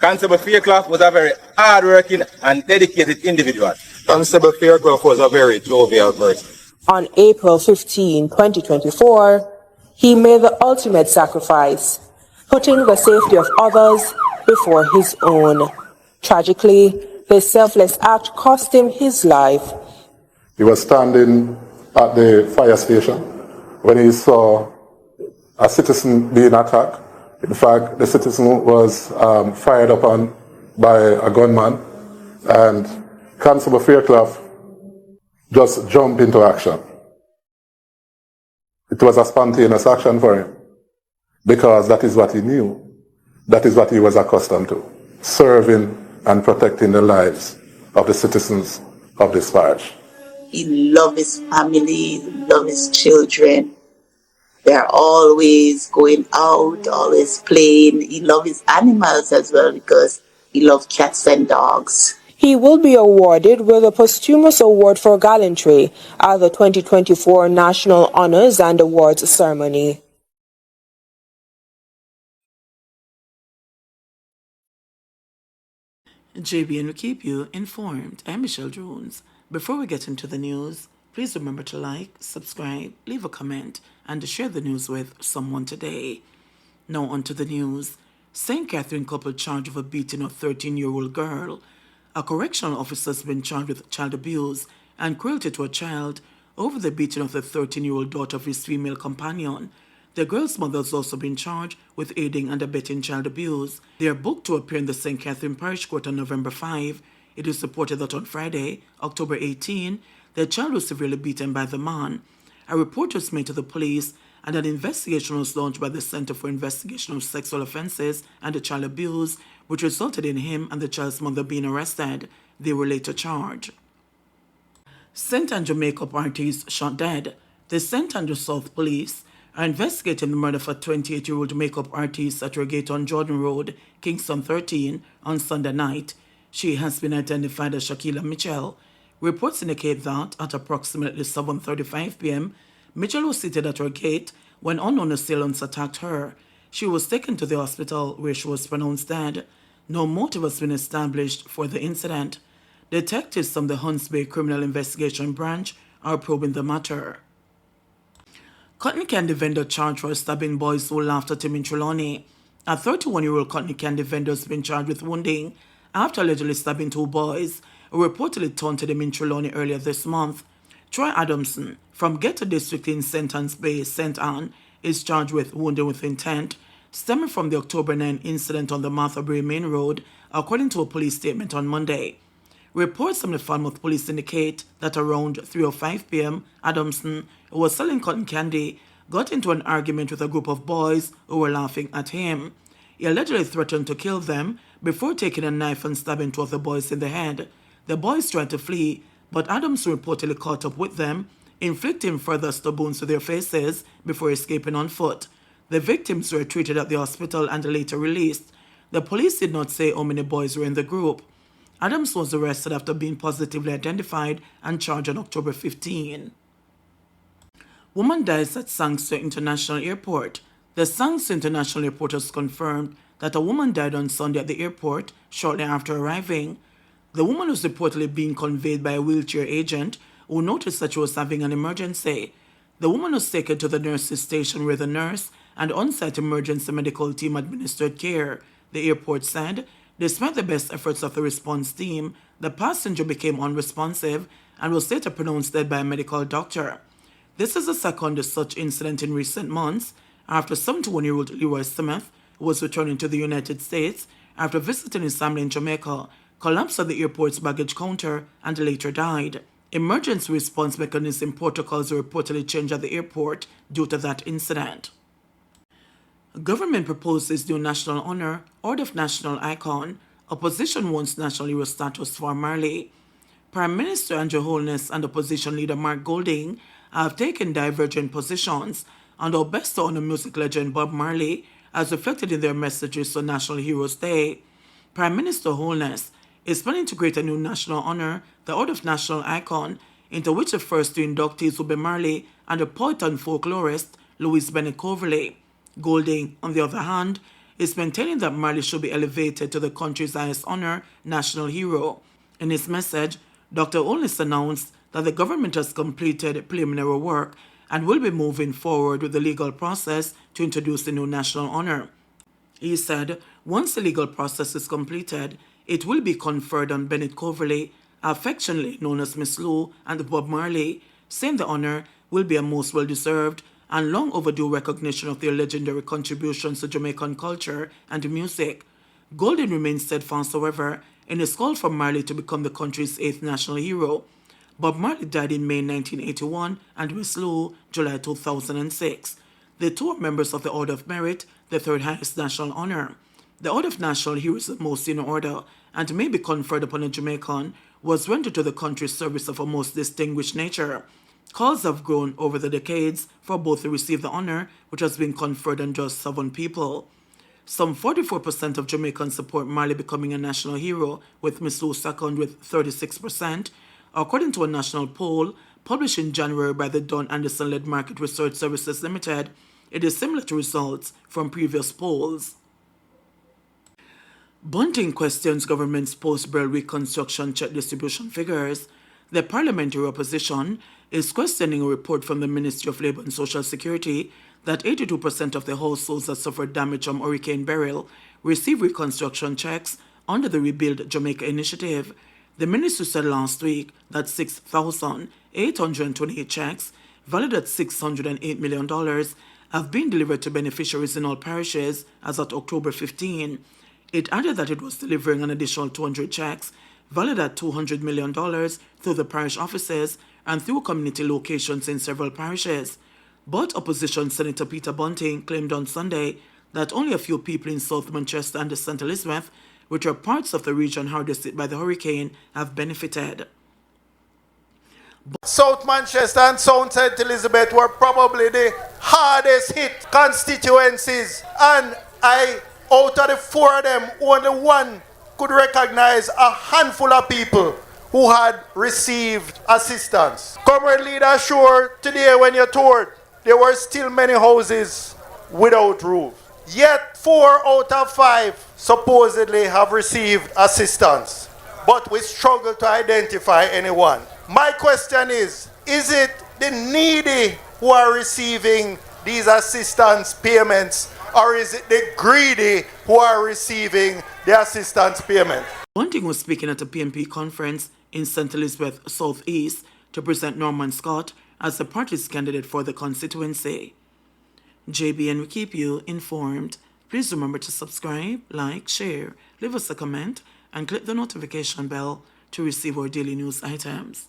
Constable Fairclough was a very hard-working and dedicated individual. Constable Fairclough was a very jovial person. On April 15, 2024, he made the ultimate sacrifice, putting the safety of others before his own. Tragically, this selfless act cost him his life. He was standing at the fire station when he saw a citizen being attacked. In fact, the citizen was fired upon by a gunman, and Constable Fairclough just jumped into action. It was a spontaneous action for him, because that is what he knew. That is what he was accustomed to, serving and protecting the lives of the citizens of this parish. He loved his family, he loved his children. They're always going out, always playing. He loved his animals as well because he loved cats and dogs. He will be awarded with a posthumous award for gallantry at the 2024 National Honors and Awards ceremony. JBNN will keep you informed. I'm Michelle Jones. Before we get into the news, please remember to like, subscribe, leave a comment, and to share the news with someone today. Now on to the news. St. Catherine couple charged with beating a 13-year-old girl. A correctional officer has been charged with child abuse and cruelty to a child over the beating of the 13-year-old daughter of his female companion. The girl's mother has also been charged with aiding and abetting child abuse. They are booked to appear in the St. Catherine Parish Court on November 5. It is reported that on Friday, October 18, the child was severely beaten by the man. A report was made to the police and an investigation was launched by the Center for Investigation of Sexual Offences and Child Abuse, which resulted in him and the child's mother being arrested. They were later charged. St. Andrew makeup artist shot dead. The St. Andrew South Police are investigating the murder of a 28-year-old makeup artist at Regate on Jordan Road, Kingston 13, on Sunday night. She has been identified as Shakila Mitchell. Reports indicate that at approximately 7:35 p.m., Mitchell was seated at her gate when unknown assailants attacked her. She was taken to the hospital where she was pronounced dead. No motive has been established for the incident. Detectives from the Hunts Bay Criminal Investigation Branch are probing the matter. Cotton candy vendor charged for stabbing boys who laughed at him in Trelawney. A 31-year-old cotton candy vendor has been charged with wounding after allegedly stabbing two boys who reportedly taunted him in Trelawney earlier this month. Troy Adamson from Ghetto District in St. Anne's Bay, St. Anne, is charged with wounding with intent, stemming from the October 9 incident on the Martha Bray Main Road, according to a police statement on Monday. Reports from the Falmouth police indicate that around 3:05 p.m., Adamson, who was selling cotton candy, got into an argument with a group of boys who were laughing at him. He allegedly threatened to kill them before taking a knife and stabbing two of the boys in the head. The boys tried to flee, but Adamson reportedly caught up with them, inflicting further stab wounds to their faces before escaping on foot. The victims were treated at the hospital and later released. The police did not say how many boys were in the group. Adams was arrested after being positively identified and charged on October 15. Woman dies at Sangster International Airport. The Sangster International Airport has confirmed that a woman died on Sunday at the airport shortly after arriving. The woman was reportedly being conveyed by a wheelchair agent who noticed that she was having an emergency. The woman was taken to the nurse's station where the nurse and on-site emergency medical team administered care. The airport said, despite the best efforts of the response team, the passenger became unresponsive and was later pronounced dead by a medical doctor. This is the second such incident in recent months after 71-year-old Leroy Smith, who was returning to the United States after visiting his family in Jamaica, collapsed at the airport's baggage counter and later died. Emergency response mechanism protocols were reportedly changed at the airport due to that incident. Government proposes new national honor, Order of National Icon. Opposition wants national hero status for Marley. Prime Minister Andrew Holness and opposition leader Mark Golding have taken divergent positions on how best to honor music legend Bob Marley, as reflected in their messages on National Heroes Day. Prime Minister Holness is planning to create a new national honor, the Order of National Icon, into which the first two inductees will be Marley and the poet and folklorist Louise Bennett Coverley. Golding, on the other hand, is maintaining that Marley should be elevated to the country's highest honor, National Hero. In his message, Dr. Holness announced that the government has completed preliminary work and will be moving forward with the legal process to introduce the new national honor. He said, once the legal process is completed, it will be conferred on Bennett Coverley, affectionately known as Miss Lou, and Bob Marley, saying the honor will be a most well-deserved and long overdue recognition of their legendary contributions to Jamaican culture and music. Golden remains steadfast, however, in his call for Marley to become the country's 8th national hero. Bob Marley died in May 1981 and Miss Lou, July 2006. The two are members of the Order of Merit, the third highest national honor. The Order of National Hero is the most senior order and may be conferred upon a Jamaican was rendered to the country's service of a most distinguished nature. Calls have grown over the decades for both to receive the honor, which has been conferred on just 7 people. Some 44% of Jamaicans support Marley becoming a national hero, with Miss Lou second with 36%. According to a national poll published in January by the Don Anderson-led Market Research Services Limited, it is similar to results from previous polls. Bunting questions government's post-Bell reconstruction check distribution figures. The parliamentary opposition is questioning a report from the Ministry of Labour and Social Security that 82% of the households that suffered damage from Hurricane Beryl receive reconstruction checks under the Rebuild Jamaica initiative. The ministry said last week that 6,828 checks, valued at $608 million, have been delivered to beneficiaries in all parishes as at October 15. It added that it was delivering an additional 200 checks, valued at $200 million, through the parish offices and through community locations in several parishes. But opposition Senator Peter Bunting claimed on Sunday that only a few people in South Manchester and St. Elizabeth, which are parts of the region hardest hit by the hurricane, have benefited. South Manchester and South St. Elizabeth were probably the hardest hit constituencies, and out of the 4 of them, only one could recognize a handful of people who had received assistance. Comrade Leader, sure, today when you toured, there were still many houses without roof. Yet 4 out of 5 supposedly have received assistance, but we struggle to identify anyone. My question is it the needy who are receiving these assistance payments, or is it the greedy who are receiving the assistance payment? Bunting was speaking at a PMP conference in St. Elizabeth South East to present Norman Scott as the party's candidate for the constituency. JBN will keep you informed. Please remember to subscribe, like, share, leave us a comment, and click the notification bell to receive our daily news items.